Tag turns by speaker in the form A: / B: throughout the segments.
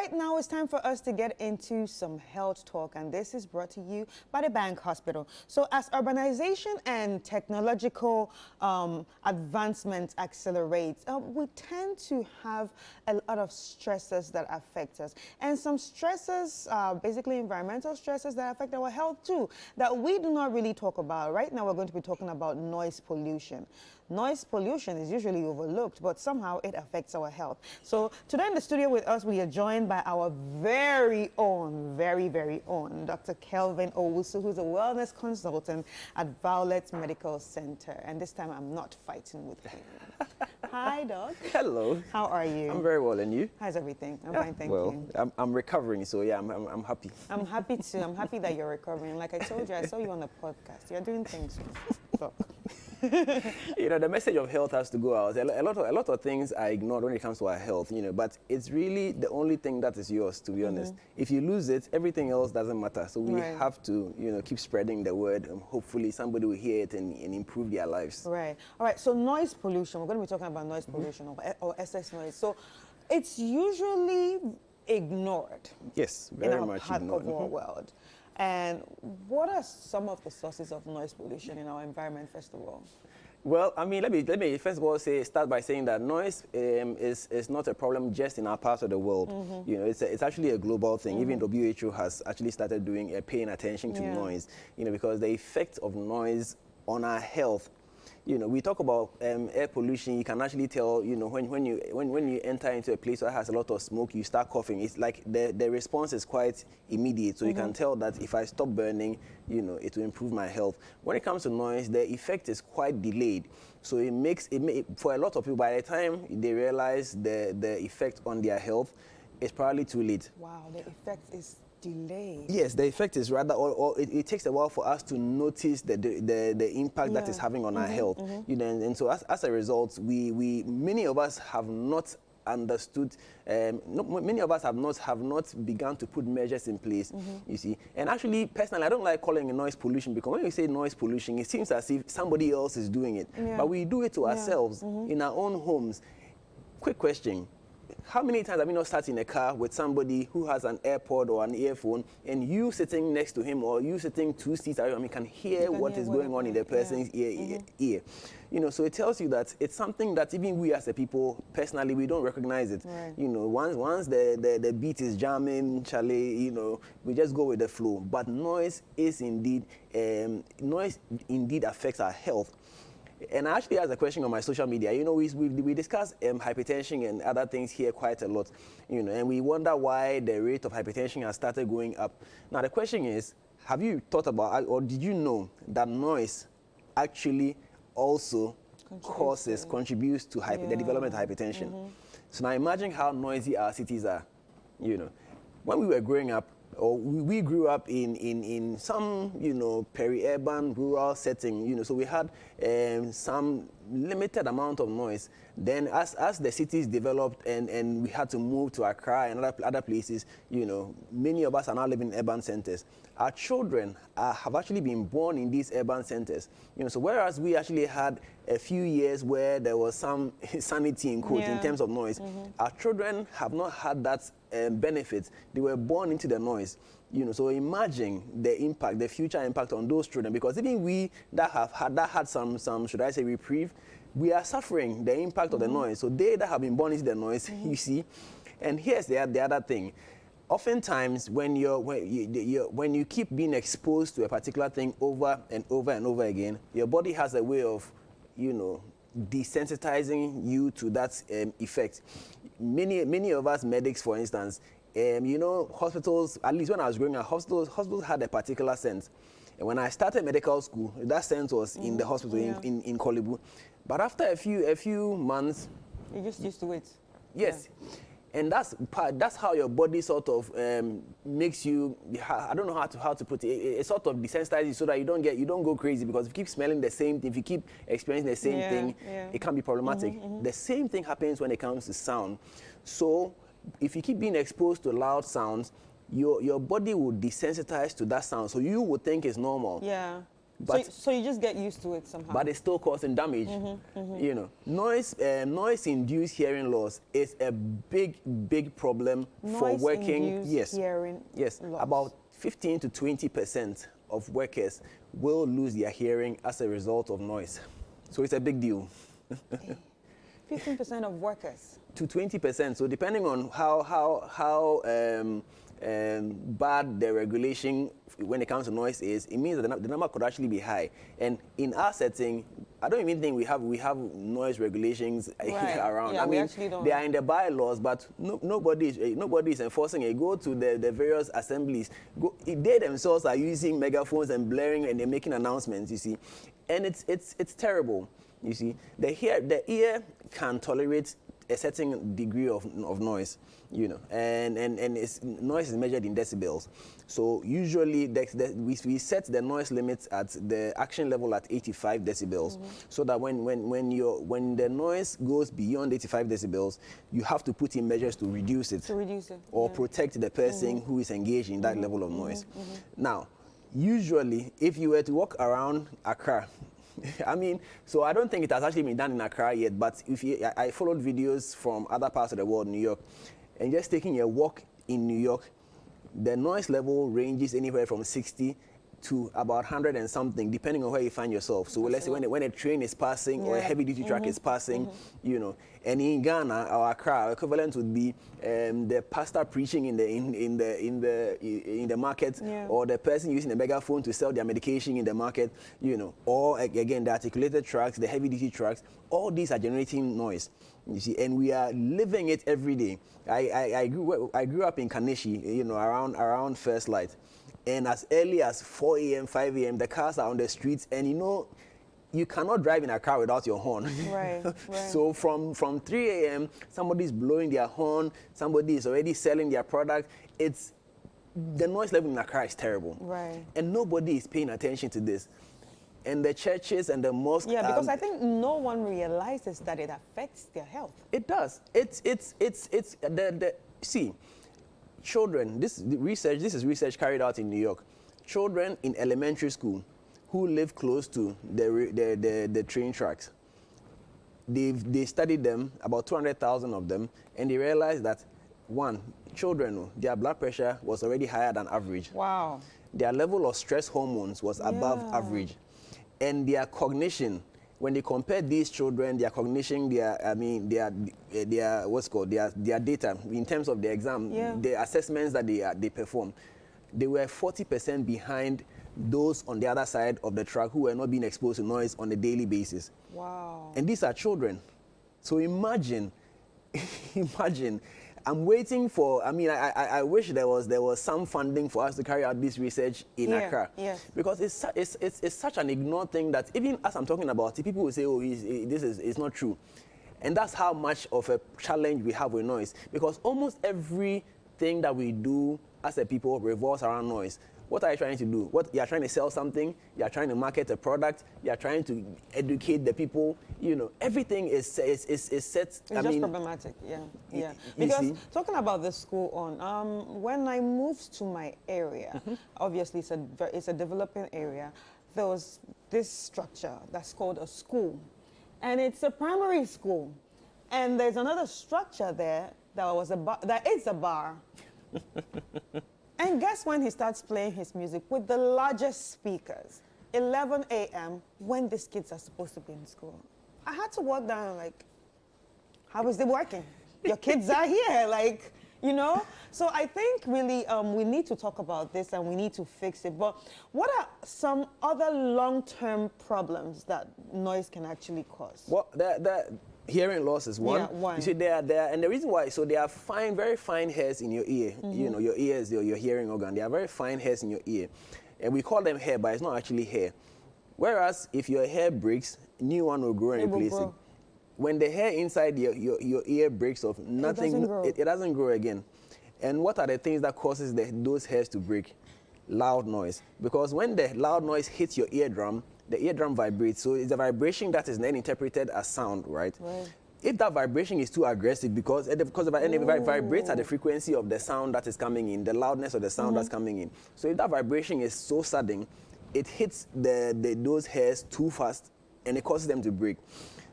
A: right now it's time for us to get into some health talk, and this is brought to you by the Bank Hospital. So as urbanization and technological advancement accelerates, we tend to have a lot of stresses that affect us. And some stresses, basically environmental stresses that affect our health too, that we do not really talk about. Right now we're going to be talking about noise pollution. Noise pollution is usually overlooked, but somehow it affects our health. So today in the studio with us, we are joined by our very own, very own, Dr. Kelvin Owusu, who's a wellness consultant at Violet Medical Center. And this time I'm not fighting with him. Hi, Doc.
B: Hello.
A: How are you?
B: I'm very well, and you?
A: How's everything? I'm fine, thank you.
B: Well, I'm recovering, so yeah, I'm happy.
A: I'm happy too. I'm happy that you're recovering. Like I told you, I saw you on the podcast. You're doing things. Doc.
B: You know, the message of health has to go out. A lot of things are ignored when it comes to our health, you know, but it's really the only thing that is yours, to be honest. If you lose it, everything else doesn't matter. So we have to, you know, keep spreading the word, and hopefully somebody will hear it and improve their lives.
A: Right. All right. So noise pollution. We're going to be talking about noise pollution or excess noise. So it's usually ignored.
B: Yes, very
A: in
B: much
A: our
B: ignored.
A: part of our world. And what are some of the sources of noise pollution in our environment, first of all?
B: Well, I mean, let me first of all start by saying that noise is not a problem just in our part of the world. You know, it's actually a global thing. Even WHO has actually started paying attention to noise. You know, because the effect of noise on our health. You know, we talk about air pollution. You can actually tell, you know, when you enter into a place that has a lot of smoke, you start coughing. It's like the response is quite immediate. So you can tell that if I stop burning, you know, it will improve my health. When it comes to noise, the effect is quite delayed. So for a lot of people, by the time they realize the effect on their health, it's probably too late.
A: Wow, the effect is delayed.
B: Yes, the effect is rather, or it takes a while for us to notice the impact that is having on our health. You know, and so as a result, many of us have not understood. Many of us have not begun to put measures in place. You see, and actually, personally, I don't like calling it noise pollution, because when you say noise pollution, it seems as if somebody else is doing it, but we do it to ourselves in our own homes. Quick question. How many times have you not sat in a car with somebody who has an AirPod or an earphone, and you sitting next to him, or you sitting 2 seats away, I mean, can hear what is going on in the person's ear? You know, so it tells you that it's something that even we as a people, personally, we don't recognize it. You know, once the beat is jamming, Charlie, you know, we just go with the flow. But noise indeed affects our health. And I actually asked a question on my social media. You know, we discuss hypertension and other things here quite a lot, you know, and we wonder why the rate of hypertension has started going up. Now, the question is, have you thought about, or did you know that noise actually also contributes to the development of hypertension? So now imagine how noisy our cities are. You know, when we were growing up, or we grew up in some, you know, peri-urban, rural setting, you know, so we had some limited amount of noise. Then as the cities developed and we had to move to Accra and other places, you know, many of us are now living in urban centers. Our children have actually been born in these urban centers, you know, so whereas we actually had a few years where there was some sanity in quotes in terms of noise, our children have not had that benefit. They were born into the noise. You know, so imagine the impact, the future impact on those children, because even we that had some should I say reprieve, we are suffering the impact of the noise. So they that have been born into the noise, you see. And here's the other thing. Oftentimes, when you keep being exposed to a particular thing over and over and over again, your body has a way of, you know, desensitizing you to that effect. Many of us medics, for instance, you know, hospitals, at least when I was growing up, hospitals had a particular sense. And when I started medical school, that sense was in the hospital in Kolebu. But after a few months,
A: you just used to it.
B: Yes. And that's how your body sort of makes you, I don't know how to put it, it sort of desensitizes you so that you don't go crazy, because if you keep smelling the same thing, if you keep experiencing the same thing, it can be problematic. The same thing happens when it comes to sound. So if you keep being exposed to loud sounds, your body will desensitize to that sound, so you would think it's normal. But
A: so you just get used to it somehow.
B: But it's still causing damage. You know, noise-induced hearing loss is a big problem for working.
A: Noise-induced hearing loss.
B: About 15 to 20% of workers will lose their hearing as a result of noise. So it's a big deal.
A: 15% of workers.
B: To 20%. So depending on how bad the regulation when it comes to noise is, it means that the number could actually be high. And in our setting, I don't even think we have noise regulations around.
A: Yeah,
B: I
A: we
B: mean,
A: actually don't.
B: they are in the bylaws, but nobody is enforcing it. Go to the various assemblies. They themselves are using megaphones and blaring, and they're making announcements. You see, and it's terrible. You see, the ear can tolerate a certain degree of noise, you know, and noise is measured in decibels. So usually we set the noise limits at the action level at 85 decibels, so that when the noise goes beyond 85 decibels, you have to put in measures to reduce it. Or protect the person who is engaged in that level of noise. Now, usually, if you were to walk around Accra, I mean, so I don't think it has actually been done in Accra yet, but I followed videos from other parts of the world, New York, and just taking a walk in New York, the noise level ranges anywhere from 60 to about 100 and something, depending on where you find yourself. So let's say when a train is passing or a heavy-duty truck is passing, you know, and in Ghana or Accra, equivalent would be the pastor preaching in the market, or the person using a megaphone to sell their medication in the market, you know, or again the articulated trucks, the heavy-duty trucks. All these are generating noise, you see, and we are living it every day. I grew up in Kaneshi, you know, around First Light. And as early as 4 a.m., 5 a.m., the cars are on the streets, and you know, you cannot drive in a car without your horn.
A: Right.
B: So from 3 a.m., somebody's blowing their horn, somebody is already selling their product. The noise level in a car is terrible.
A: Right.
B: And nobody is paying attention to this. And the churches and the mosques.
A: Yeah, because I think no one realizes that it affects their health.
B: It does. See, children, this is research carried out in New York. Children in elementary school who live close to the train tracks, they studied them, about 200,000 of them, and they realized that, one, children, their blood pressure was already higher than average.
A: Wow.
B: Their level of stress hormones was above average. And their cognition, when they compared these children, their cognition, their data in terms of the exam, the assessments that they perform, they were 40% behind those on the other side of the track who were not being exposed to noise on a daily basis.
A: Wow.
B: And these are children. So imagine, I'm waiting for, I wish there was some funding for us to carry out this research in Accra.
A: Yes.
B: Because it's such an ignored thing that even as I'm talking about it, people will say, oh, it's not true. And that's how much of a challenge we have with noise. Because almost everything that we do as a people revolves around noise. What are you trying to do? You're trying to sell something, you're trying to market a product, you're trying to educate the people, you know, everything is set. It's just
A: problematic, yeah. Because talking about the school when I moved to my area, obviously it's a developing area, there was this structure that's called a school. And it's a primary school. And there's another structure there that is a bar. And guess when he starts playing his music with the largest speakers, 11 a.m., when these kids are supposed to be in school. I had to walk down like, how is it working? Your kids are here, like, you know? So I think really we need to talk about this and we need to fix it. But what are some other long-term problems that noise can actually cause?
B: Well, hearing loss is one.
A: Yeah, one.
B: You see, and the reason why, so there are very fine hairs in your ear. You know, your ear is your hearing organ. There are very fine hairs in your ear. And we call them hair, but it's not actually hair. Whereas if your hair breaks, new one will grow and replace it. When the hair inside your ear breaks off, nothing, it doesn't grow again. And what are the things that causes those hairs to break? Loud noise. Because when the loud noise hits your eardrum, the eardrum vibrates. So it's a vibration that is then interpreted as sound, right? If that vibration is too aggressive, because it vibrates at the frequency of the sound that is coming in, the loudness of the sound that's coming in. So if that vibration is so sudden, it hits those hairs too fast and it causes them to break.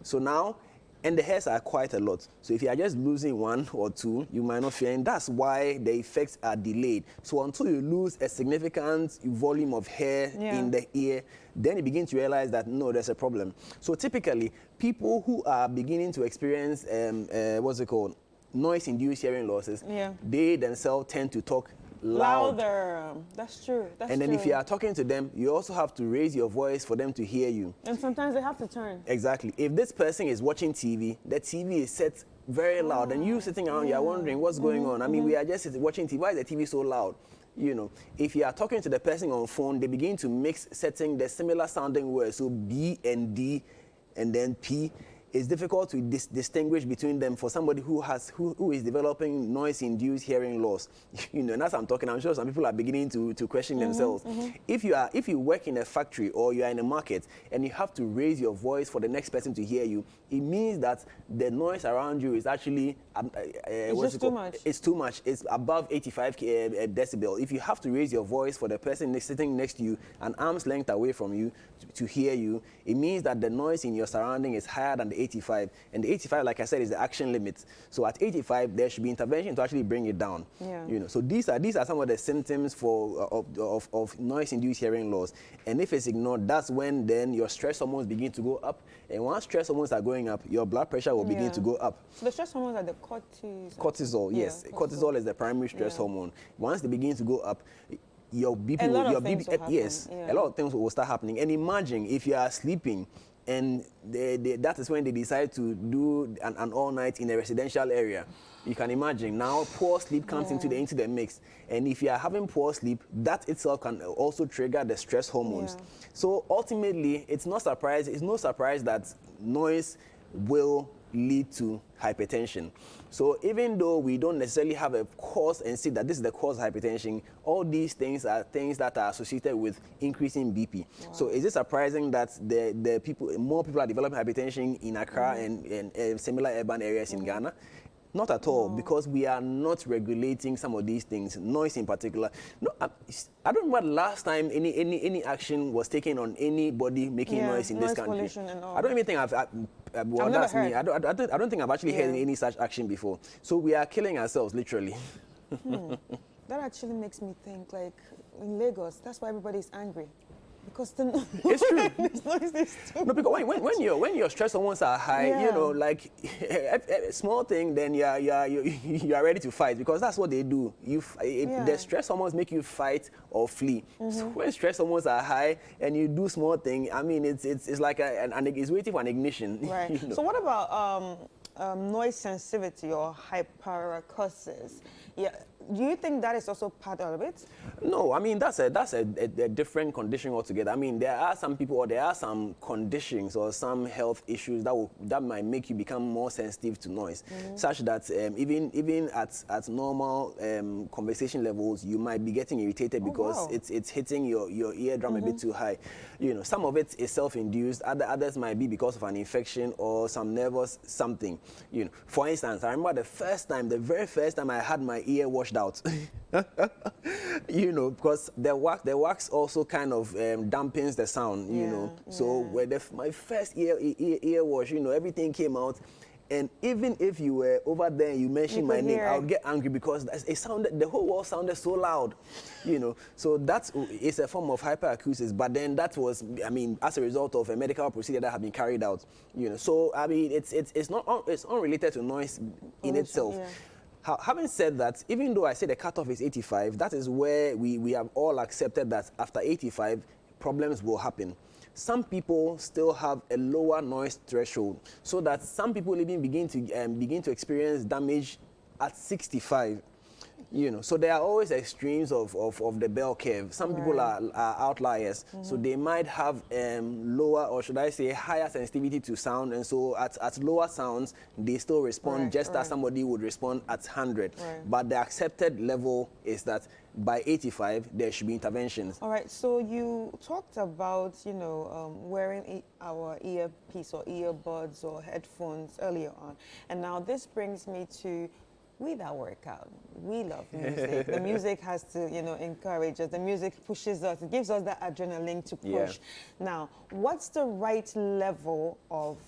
B: So now, and the hairs are quite a lot. So if you are just losing one or two, you might not feel, and that's why the effects are delayed. So until you lose a significant volume of hair in the ear, then you begin to realize that no, there's a problem. So typically, people who are beginning to experience noise-induced hearing losses, they themselves tend to talk
A: louder. That's true.
B: And then if you are talking to them, you also have to raise your voice for them to hear you.
A: And sometimes they have to turn.
B: Exactly. If this person is watching TV, the TV is set very loud, and you sitting around, you are wondering what's going on. I mean, we are just watching TV. Why is the TV so loud? You know, if you are talking to the person on phone, they begin to mix the similar sounding words. So B and D and then P. It's difficult to distinguish between them for somebody who is developing noise-induced hearing loss. You know, and as I'm talking, I'm sure some people are beginning to question themselves. If you work in a factory or you are in a market and you have to raise your voice for the next person to hear you, it means that the noise around you is actually
A: too much.
B: It's too much. It's above 85 decibel. If you have to raise your voice for the person sitting next to you, an arm's length away from you, to hear you, it means that the noise in your surrounding is higher than the 85. And the 85, like I said, is the action limit. So at 85, there should be intervention to actually bring it down. You know, so these are some of the symptoms of noise-induced hearing loss. And if it's ignored, that's when then your stress hormones begin to go up. And once stress hormones are going up, your blood pressure will begin to go up.
A: So the stress hormones are the cortisol.
B: Cortisol, yes. Cortisol is the primary stress hormone. Once they begin to go up, your BP
A: a
B: will,
A: lot
B: your
A: of things
B: BP,
A: will happen.
B: yes, a lot of things will start happening. And imagine if you are sleeping and that is when they decide to do an all night in a residential area. You can imagine now poor sleep comes into the mix. And if you are having poor sleep, that itself can also trigger the stress hormones. So ultimately, it's no surprise that noise will lead to hypertension. So even though we don't necessarily have a cause and see that this is the cause of hypertension, all these things are things that are associated with increasing BP. So is it surprising that more people are developing hypertension in Accra and similar urban areas in Ghana? Not at all, because we are not regulating some of these things, noise in particular. No, I don't remember the last time any action was taken on anybody making noise in this country.
A: Pollution and all.
B: I don't even think I've
A: never heard.
B: I don't think I've actually heard any such action before. So we are killing ourselves, literally.
A: That actually makes me think, like, in Lagos, that's why everybody's angry. Because
B: it's true.
A: This noise is too
B: No, because when your stress hormones are high, you know, like a small thing, then you are ready to fight, because that's what they do. The stress hormones make you fight or flee. So when stress hormones are high and you do small thing, I mean, it's like it's waiting for an ignition.
A: Right.
B: You know?
A: So what about noise sensitivity or hyperacusis? Yeah. Do you think that is also part of it?
B: No, I mean, that's a different condition altogether. I mean, there are some people, or there are some conditions or some health issues that might make you become more sensitive to noise, such that even at normal conversation levels, you might be getting irritated because it's hitting your eardrum a bit too high. You know, some of it is self-induced. Others might be because of an infection or some nervous something. You know, for instance, I remember the very first time I had my ear washed out. You know, because the wax also kind of dampens the sound, you know. So when my first ear wash, you know, everything came out. And even if you were over there and you mentioned my name, I would get angry because the whole world sounded so loud, you know. So it's a form of hyperacusis, but then that was, I mean, as a result of a medical procedure that had been carried out, you know. So, I mean, it's unrelated to noise in itself. Having said that, even though I say the cutoff is 85, that is where we have all accepted that after 85, problems will happen. Some people still have a lower noise threshold, so that some people even begin to experience damage at 65. You know, so there are always extremes of the bell curve. Some people are outliers, so they might have lower, or should I say higher sensitivity to sound, and so at lower sounds they still respond just as somebody would respond at 100. But the accepted level is that by 85 there should be interventions. All
A: right, so you talked about, you know, wearing our earpiece or earbuds or headphones earlier on, and now this brings me to we that work out, we love music. The music has to, you know, encourage us. The music pushes us. It gives us that adrenaline to push.
B: Yeah.
A: Now, what's the right level of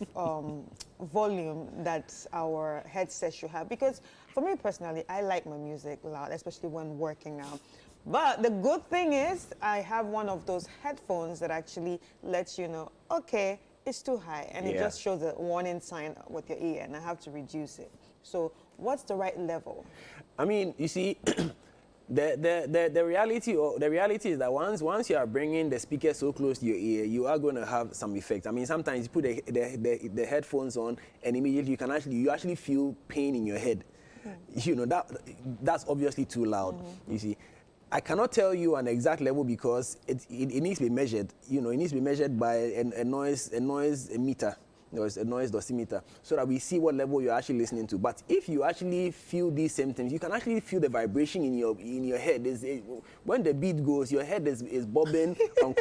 A: volume that our headset should have? Because for me personally, I like my music loud, especially when working out. But the good thing is I have one of those headphones that actually lets you know, okay, it's too high, and it just shows a warning sign with your ear, and I have to reduce it. So what's the right level?
B: I mean, you see, the reality is that once you are bringing the speaker so close to your ear, you are going to have some effect. I mean, sometimes you put the headphones on, and immediately you actually feel pain in your head. You know, that's obviously too loud. You see, I cannot tell you an exact level because it needs to be measured. You know, it needs to be measured by a noise meter. There's a noise dosimeter, so that we see what level you're actually listening to. But if you actually feel these symptoms, you can actually feel the vibration in your head. When the beat goes, your head is bobbing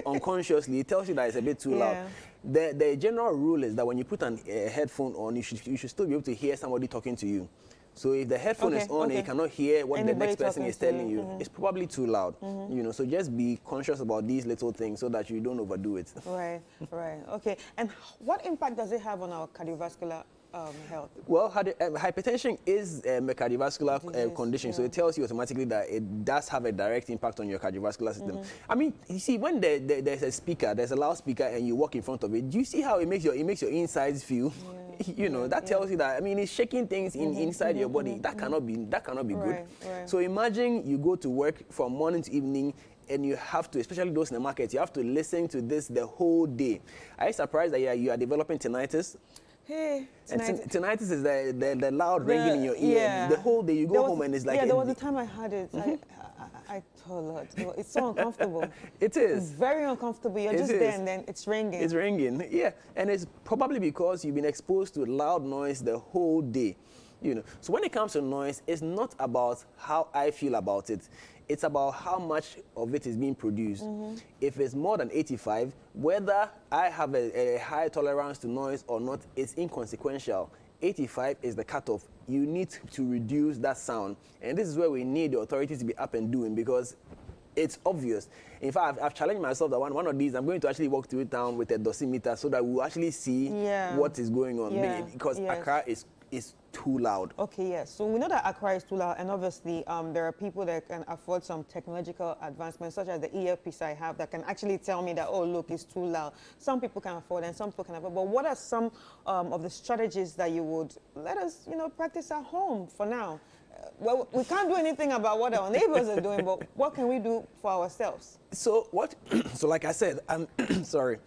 B: unconsciously. It tells you that it's a bit too loud. The general rule is that when you put a headphone on, you should still be able to hear somebody talking to you. So if the headphone is on and you cannot hear what the next person is telling you, it's probably too loud. You know, so just be conscious about these little things so that you don't overdo it.
A: Right, right. Okay. And what impact does it have on our cardiovascular health?
B: Well, hypertension is a cardiovascular condition, so it tells you automatically that it does have a direct impact on your cardiovascular system. I mean, you see, when there's a speaker, there's a loudspeaker, and you walk in front of it, do you see how it makes your insides feel? You know, that tells you that, I mean, it's shaking things inside your body. That cannot be good. Right. So imagine you go to work from morning to evening, and you have to, especially those in the market, you have to listen to this the whole day. Are you surprised that you are developing tinnitus?
A: Hey,
B: tinnitus is the loud ringing in your ear. The whole day you go home and it's like...
A: Yeah, there was a time I had it. I told her, it's so uncomfortable.
B: It is.
A: It's very uncomfortable. You're just there and then it's ringing.
B: It's ringing, yeah. And it's probably because you've been exposed to loud noise the whole day. You know, so when it comes to noise, it's not about how I feel about it. It's about how much of it is being produced. If it's more than 85, whether I have a high tolerance to noise or not, it's inconsequential. 85 is the cutoff. You need to reduce that sound. And this is where we need the authorities to be up and doing, because it's obvious. In fact, I've challenged myself that one of these, I'm going to actually walk through town with a dosimeter so that we'll actually see what is going on. Because Accra is too loud.
A: Okay, yes. So we know that Accra is too loud, and obviously there are people that can afford some technological advancements, such as the earpiece I have that can actually tell me that, oh, look, it's too loud. Some people can afford and some people can afford. But what are some of the strategies that you would let us, you know, practice at home for now? Well, we can't do anything about what our neighbors are doing, but what can we do for ourselves?
B: So so like I said, I'm sorry.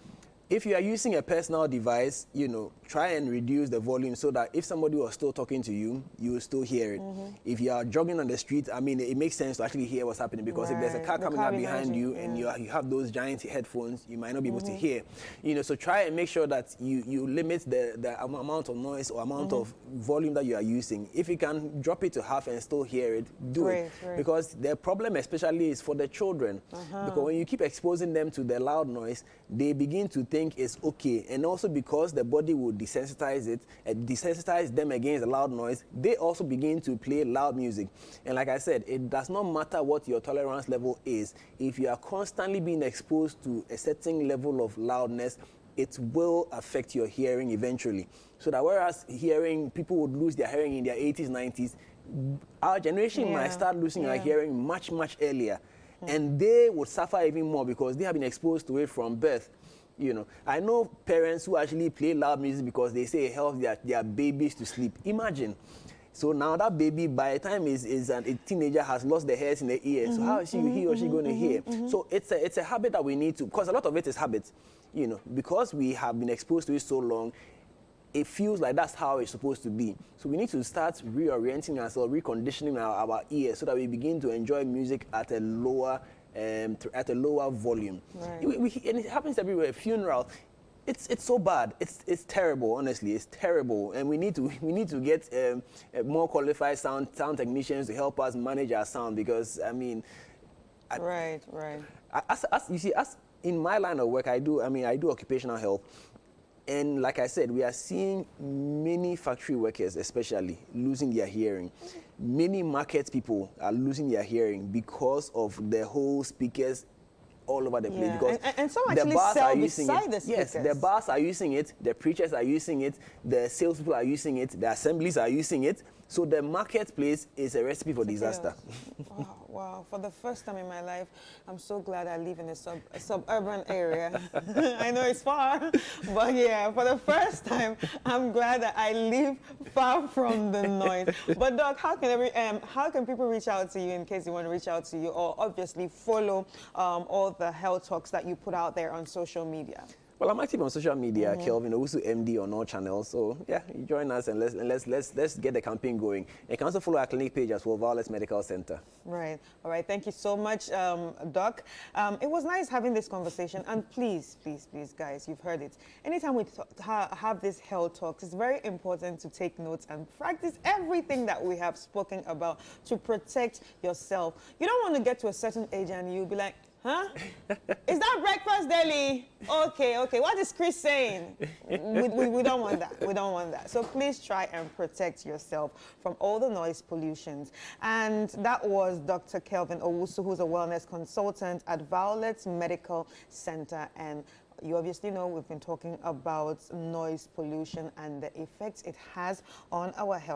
B: If you are using a personal device, you know, try and reduce the volume so that if somebody was still talking to you, you will still hear it. If you are jogging on the street, I mean, it makes sense to actually hear what's happening, because if there's a car coming up behind you and you have those giant headphones, you might not be able to hear. You know, so try and make sure that you limit the amount of noise or amount of volume that you are using. If you can drop it to half and still hear it, do it. Because the problem especially is for the children. Because when you keep exposing them to the loud noise, they begin to think it's okay, and also because the body will desensitize them against the loud noise, they also begin to play loud music. And like I said, it does not matter what your tolerance level is. If you are constantly being exposed to a certain level of loudness, it will affect your hearing eventually. So that whereas people would lose their hearing in their 80s, 90s, our generation might start losing our hearing much, much earlier. And they would suffer even more because they have been exposed to it from birth. You know, I know parents who actually play loud music because they say it helps their babies to sleep. Imagine. So now that baby, by the time a teenager, has lost the hairs in the ear. So how is he or she going to hear? So it's a habit that we need to, because a lot of it is habit. You know, because we have been exposed to it so long, it feels like that's how it's supposed to be. So we need to start reorienting ourselves, reconditioning our ears so that we begin to enjoy music at a lower volume. And it happens everywhere. Funeral, it's so bad. It's terrible. Honestly, it's terrible. And we need to get more qualified sound technicians to help us manage our sound, because I mean,
A: Right.
B: As you see, as in my line of work, I do occupational health. And like I said, we are seeing many factory workers especially losing their hearing many market people are losing their hearing because of the whole speakers all over the place.
A: Yeah.
B: Because
A: And some
B: the
A: actually
B: bars
A: sell
B: are using
A: beside
B: it.
A: the
B: Yes,
A: speakers.
B: the bars are using it, the preachers are using it, the salespeople are using it, the assemblies are using it. So the marketplace is a recipe for disaster.
A: Wow, wow. For the first time in my life, I'm so glad I live in a suburban area. I know it's far, but yeah, for the first time, I'm glad that I live far from the noise. But Doc, how can people reach out to you in case they want to reach out to you, or obviously follow all the health talks that you put out there on social media?
B: Well, I'm active on social media, Kelvin Owusu MD on all channels. So yeah, you join us and let's get the campaign going. You can also follow our clinic page as well, Violets Medical Center.
A: Right. All right. Thank you so much, Doc. It was nice having this conversation. And please, please, please, guys, you've heard it. Anytime we have these health talks, it's very important to take notes and practice everything that we have spoken about to protect yourself. You don't want to get to a certain age and you'll be like, huh? Is that breakfast daily? Okay, okay. What is Chris saying? We don't want that. We don't want that. So please try and protect yourself from all the noise pollutions. And that was Dr. Kelvin Owusu, who's a wellness consultant at Violets Medical Center. And you obviously know we've been talking about noise pollution and the effects it has on our health.